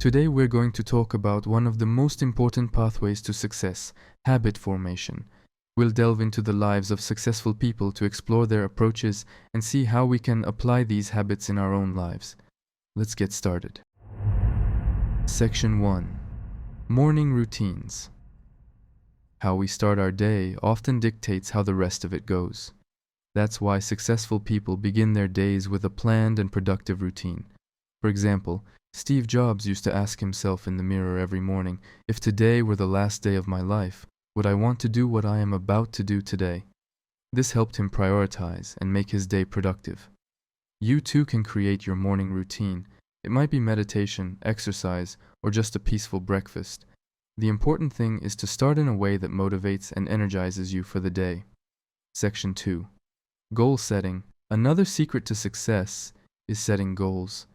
Today we're going to talk about one of the most important pathways to success, habit formation. We'll delve into the lives of successful people to explore their approaches and see how we can apply these habits in our own lives. Let's get started. Section 1. Morning routines. How we start our day often dictates how the rest of it goes. That's why successful people begin their days with a planned and productive routine. For example, Steve Jobs used to ask himself in the mirror every morning, if today were the last day of my life, would I want to do what I am about to do today? This helped him prioritize and make his day productive. You too can create your morning routine. It might be meditation, exercise, or just a peaceful breakfast. The important thing is to start in a way that motivates and energizes you for the day. Section 2. Goal setting. Another secret to success is setting goals.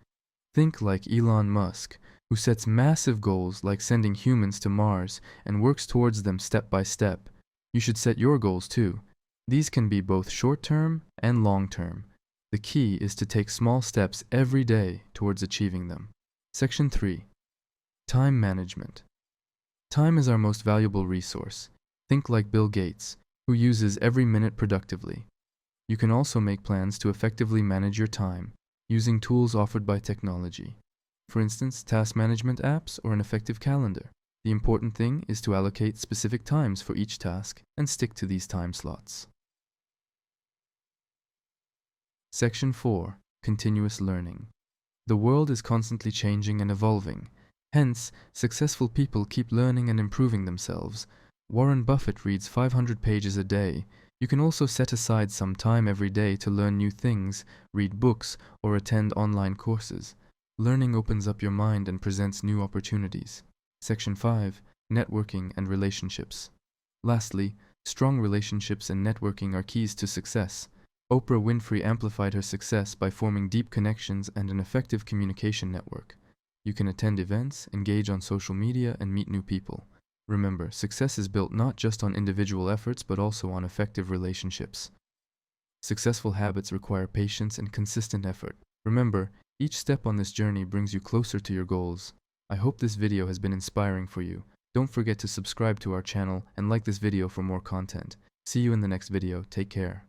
Think like Elon Musk, who sets massive goals like sending humans to Mars and works towards them step by step. You should set your goals too. These can be both short-term and long-term. The key is to take small steps every day towards achieving them. Section 3. Time management. Time is our most valuable resource. Think like Bill Gates, who uses every minute productively. You can also make plans to effectively manage your time, using tools offered by technology. For instance, task management apps or an effective calendar. The important thing is to allocate specific times for each task and stick to these time slots. Section 4. Continuous learning. The world is constantly changing and evolving. Hence, successful people keep learning and improving themselves. Warren Buffett reads 500 pages a day. You can also set aside some time every day to learn new things, read books, or attend online courses. Learning opens up your mind and presents new opportunities. Section 5. Networking and relationships. Lastly, strong relationships and networking are keys to success. Oprah Winfrey amplified her success by forming deep connections and an effective communication network. You can attend events, engage on social media, and meet new people. Remember, success is built not just on individual efforts but also on effective relationships. Successful habits require patience and consistent effort. Remember, each step on this journey brings you closer to your goals. I hope this video has been inspiring for you. Don't forget to subscribe to our channel and like this video for more content. See you in the next video. Take care.